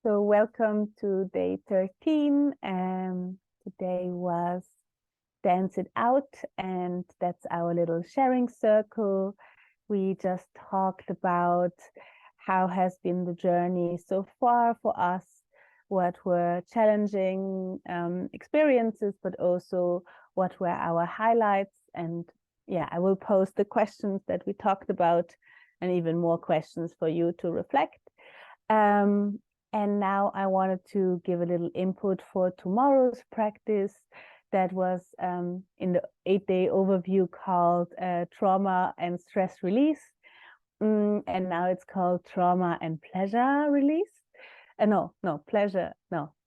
So welcome to day 13. Today was Dance It Out, and that's our little sharing circle. We just talked about how has been the journey so far for us, what were challenging experiences, but also what were our highlights. And yeah, I will post the questions that we talked about and even more questions for you to reflect. And now I wanted to give a little input for tomorrow's practice that was in the 8-day overview called Trauma and Stress Release. And now it's called Trauma and Pleasure Release.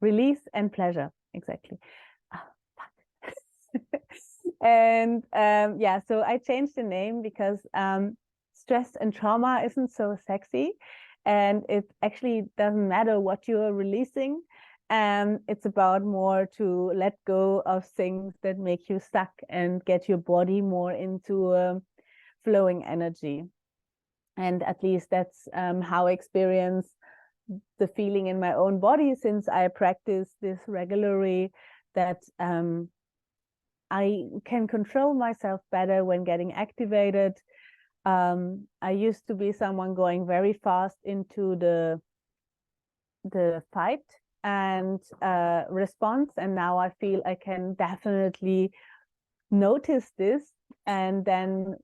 Release and Pleasure, exactly. And yeah, so I changed the name because stress and trauma isn't so sexy. And it actually doesn't matter what you're releasing. It's about more to let go of things that make you stuck and get your body more into flowing energy. And at least that's how I experience the feeling in my own body since I practice this regularly, that I can control myself better when getting activated. I used to be someone going very fast into the fight and response, and now I feel I can definitely notice this and then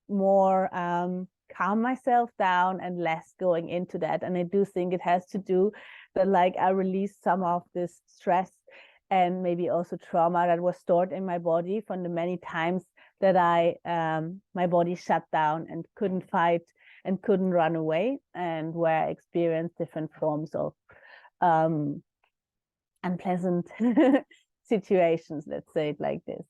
more calm myself down and less going into that. And I do think it has to do that, like, I release some of this stress and maybe also trauma that was stored in my body from the many times that my body shut down and couldn't fight and couldn't run away, and where I experienced different forms of unpleasant situations, let's say it like this.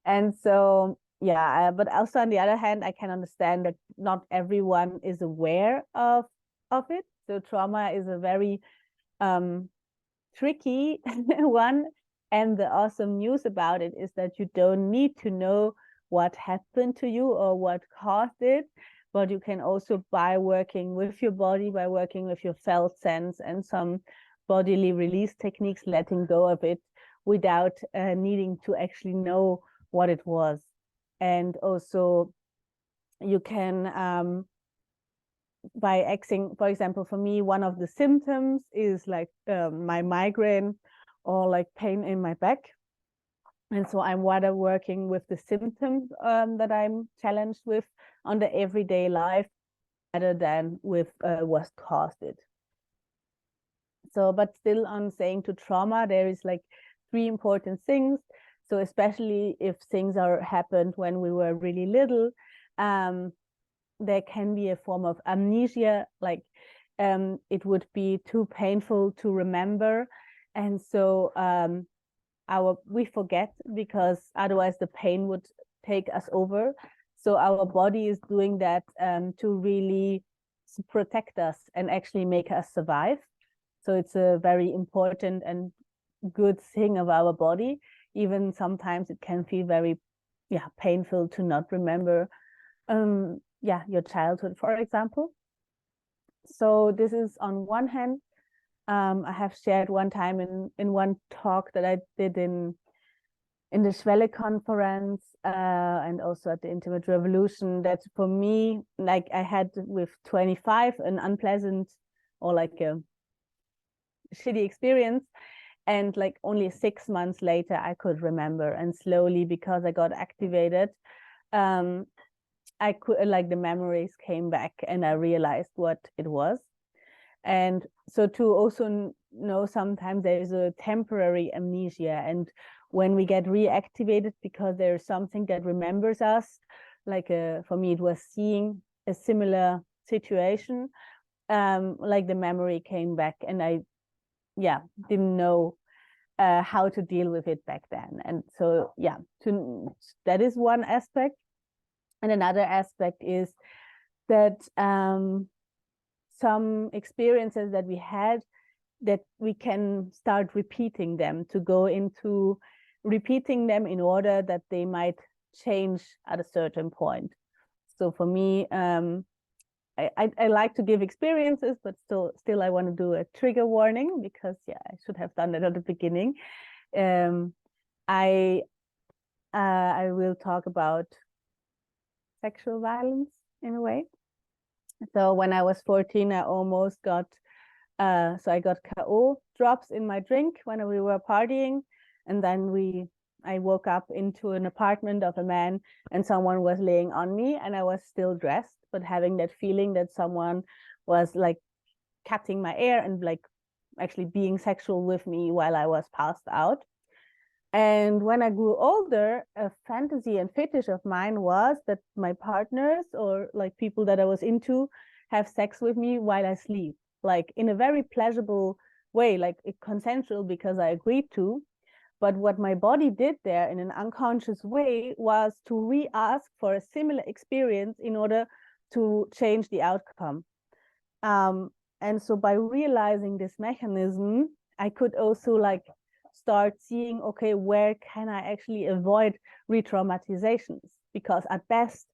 And so, yeah, but also on the other hand, I can understand that not everyone is aware of it. So trauma is a very tricky one. And the awesome news about it is that you don't need to know what happened to you or what caused it, but you can also, by working with your body, by working with your felt sense and some bodily release techniques, letting go of it without needing to actually know what it was. And also you can, by acting, for example, for me, one of the symptoms is like my migraine or like pain in my back. And so I'm rather working with the symptoms that I'm challenged with on the everyday life rather than with what caused it. So, but still on saying to trauma, there is like 3 important things. So especially if things happened when we were really little, there can be a form of amnesia, like it would be too painful to remember. And so we forget, because otherwise the pain would take us over. So our body is doing that to really protect us and actually make us survive. So it's a very important and good thing of our body. Even sometimes it can feel very painful to not remember your childhood, for example. So this is on one hand. I have shared one time in one talk that I did in the Schwelle conference and also at the Intimate Revolution, that for me, like, I had with 25 an unpleasant or like a shitty experience, and like only 6 months later I could remember, and slowly, because I got activated, I could, like, the memories came back and I realized what it was. And so to also know, sometimes there is a temporary amnesia, and when we get reactivated because there's something that remembers us, like for me it was seeing a similar situation, like the memory came back, and I didn't know how to deal with it back then. And so that is one aspect. And another aspect is that some experiences that we had, that we can start repeating them, to go into repeating them in order that they might change at a certain point. So for me, I like to give experiences, but still I want to do a trigger warning, because yeah, I should have done that at the beginning. I will talk about sexual violence in a way. So when I was 14, I almost got so I got KO drops in my drink when we were partying, and then I woke up into an apartment of a man, and someone was laying on me, and I was still dressed, but having that feeling that someone was like cutting my air and like actually being sexual with me while I was passed out. And when I grew older, a fantasy and fetish of mine was that my partners or like people that I was into have sex with me while I sleep, like in a very pleasurable way, like consensual because I agreed to. But what my body did there in an unconscious way was to re-ask for a similar experience in order to change the outcome. And so by realizing this mechanism, I could also like start seeing, okay, where can I actually avoid re-traumatizations? Because at best,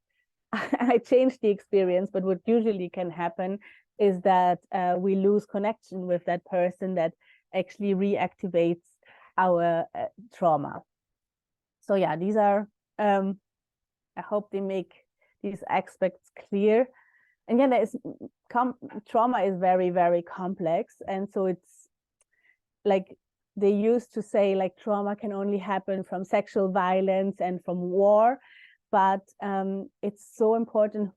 I changed the experience, but what usually can happen is that we lose connection with that person that actually reactivates our trauma. So yeah, these are, I hope they make these aspects clear. And yeah, trauma is very, very complex. And so it's like they used to say like trauma can only happen from sexual violence and from war. But it's so important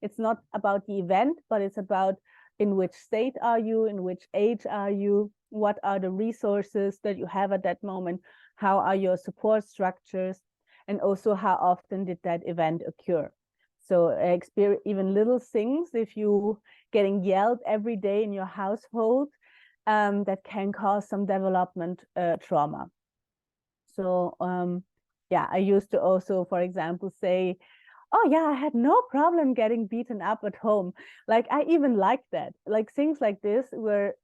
it's not about the event, but it's about in which state are you, in which age are you, what are the resources that you have at that moment, how are your support structures, and also how often did that event occur. So even little things, if you getting yelled every day in your household, that can cause some development trauma. So yeah, I used to also, for example, say, oh yeah, I had no problem getting beaten up at home. Like I even liked that. Like things like this were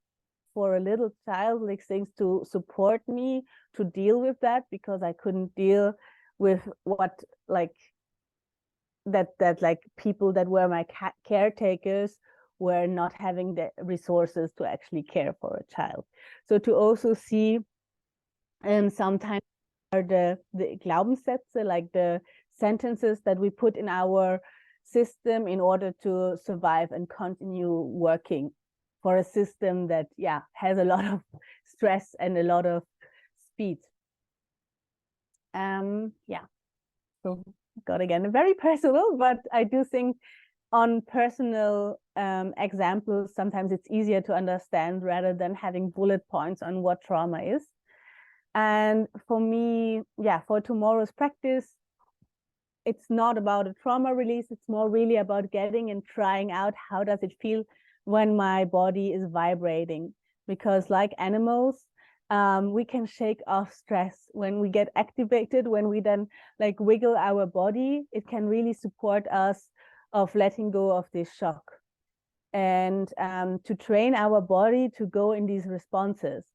for a little child, like things to support me to deal with that, because I couldn't deal with what like that like people that were my caretakers were not having the resources to actually care for a child. So to also see, and sometimes are the Glaubenssätze, like the sentences that we put in our system in order to survive and continue working for a system that yeah has a lot of stress and a lot of speed. Yeah, so got again very personal, but I do think on personal examples sometimes it's easier to understand rather than having bullet points on what trauma is. And for me, yeah, for tomorrow's practice, it's not about a trauma release. It's more really about getting and trying out how does it feel when my body is vibrating. Because like animals, we can shake off stress when we get activated, when we then like wiggle our body, it can really support us of letting go of this shock. And to train our body to go in these responses.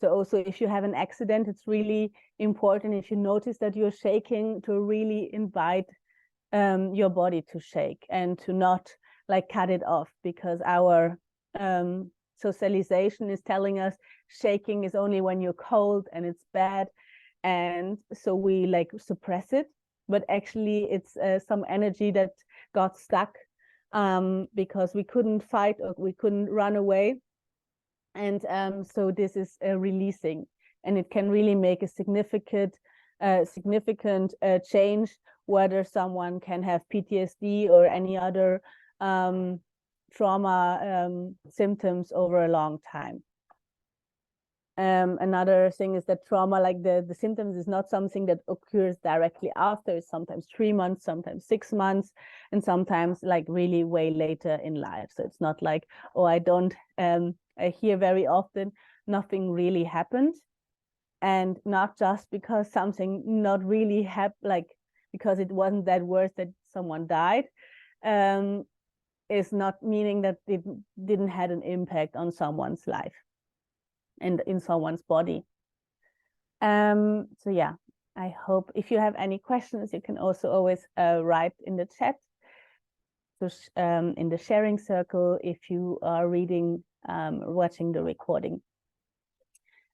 So also if you have an accident, it's really important if you notice that you're shaking to really invite your body to shake and to not like cut it off, because our socialization is telling us shaking is only when you're cold and it's bad. And so we like suppress it, but actually it's some energy that got stuck because we couldn't fight or we couldn't run away. And so this is releasing, and it can really make a significant change, whether someone can have PTSD or any other trauma symptoms over a long time. Another thing is that trauma, like the symptoms, is not something that occurs directly after. It's sometimes 3 months, sometimes 6 months, and sometimes like really way later in life. So it's not like, oh, I don't I hear very often nothing really happened, and not just because something not really happened, like because it wasn't that worse that someone died, is not meaning that it didn't have an impact on someone's life and in someone's body. So yeah, I hope if you have any questions, you can also always write in the chat. So in the sharing circle, if you are reading, watching the recording.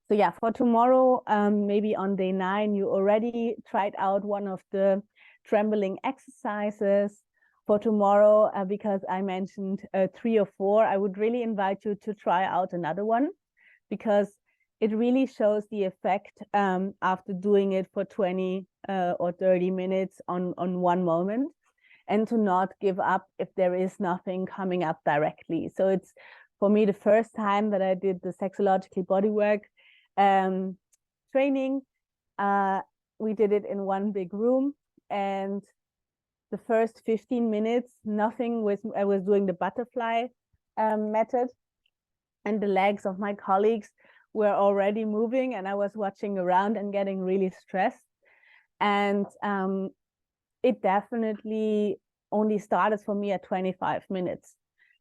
So yeah, for tomorrow, maybe on day 9, you already tried out one of the trembling exercises. For tomorrow, because I mentioned 3 or 4, I would really invite you to try out another one, because it really shows the effect after doing it for 20 or 30 minutes on one moment, and to not give up if there is nothing coming up directly. So it's, for me, the first time that I did the sexological bodywork training. We did it in one big room, and the first 15 minutes, nothing was, I was doing the butterfly method, and the legs of my colleagues were already moving, and I was watching around and getting really stressed. And it definitely only started for me at 25 minutes.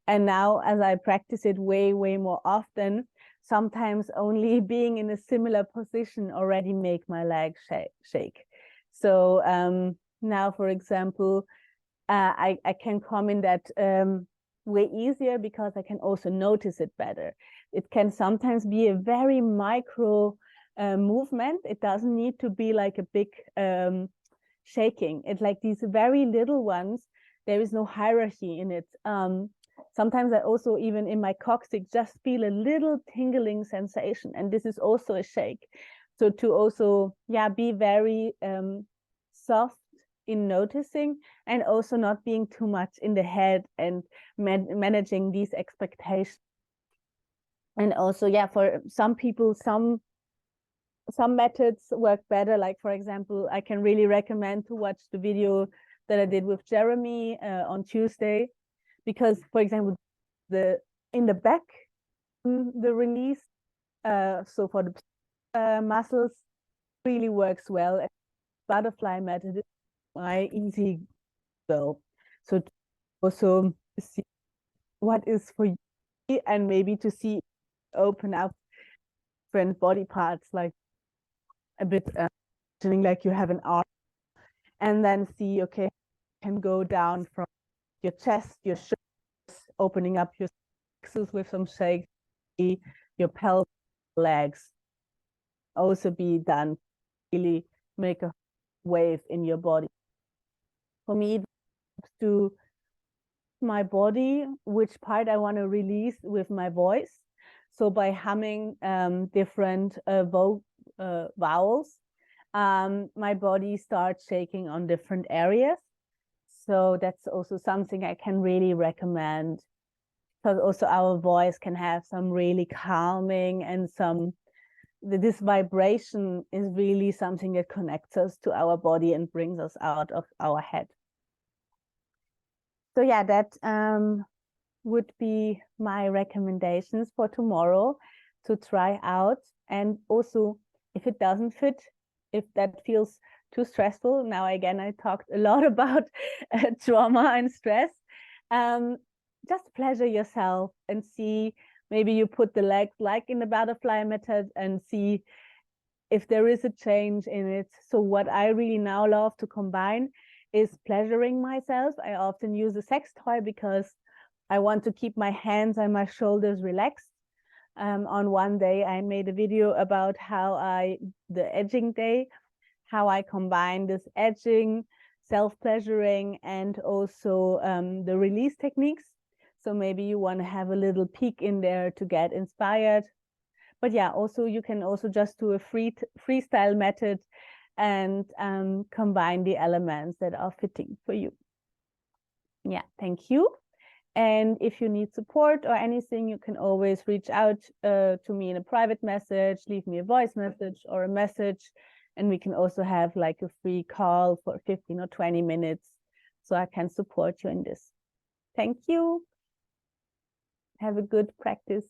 And now, as I practice it way more often, sometimes only being in a similar position already make my legs shake. So now, for example, I can come in that way easier, because I can also notice it better. It can sometimes be a very micro movement. It doesn't need to be like a big shaking. It's like these very little ones. There is no hierarchy in it. Sometimes I also, even in my coccyx, just feel a little tingling sensation, and this is also a shake. So to also, yeah, be very soft in noticing, and also not being too much in the head and managing these expectations. And also, yeah, for some people, some methods work better. Like, for example, I can really recommend to watch the video that I did with Jeremy on Tuesday, because, for example, in the back, the release, so for the muscles, really works well. And butterfly method is my easy go. So to also see what is for you, and maybe to see, open up different body parts, like a bit like you have an arm, and then see, okay, can go down from your chest, your shoulders, opening up your axis with some shakes, your pelvis, legs. Also be done, really make a wave in your body. For me, to my body, which part I want to release with my voice. So by humming different vowels, my body starts shaking on different areas. So that's also something I can really recommend, because also our voice can have some really calming, and this vibration is really something that connects us to our body and brings us out of our head. So yeah, that would be my recommendations for tomorrow to try out. And also, if it doesn't fit, if that feels too stressful, now again, I talked a lot about trauma and stress, just pleasure yourself and see, maybe you put the legs like in the butterfly method and see if there is a change in it. So what I really now love to combine is pleasuring myself. I often use a sex toy because I want to keep my hands and my shoulders relaxed. On one day, I made a video about the edging day, how I combine this edging, self-pleasuring, and also the release techniques. So maybe you want to have a little peek in there to get inspired. But yeah, also you can also just do a freestyle method and combine the elements that are fitting for you. Yeah, thank you. And if you need support or anything, you can always reach out to me in a private message, leave me a voice message or a message. And we can also have like a free call for 15 or 20 minutes, so I can support you in this. Thank you. Have a good practice.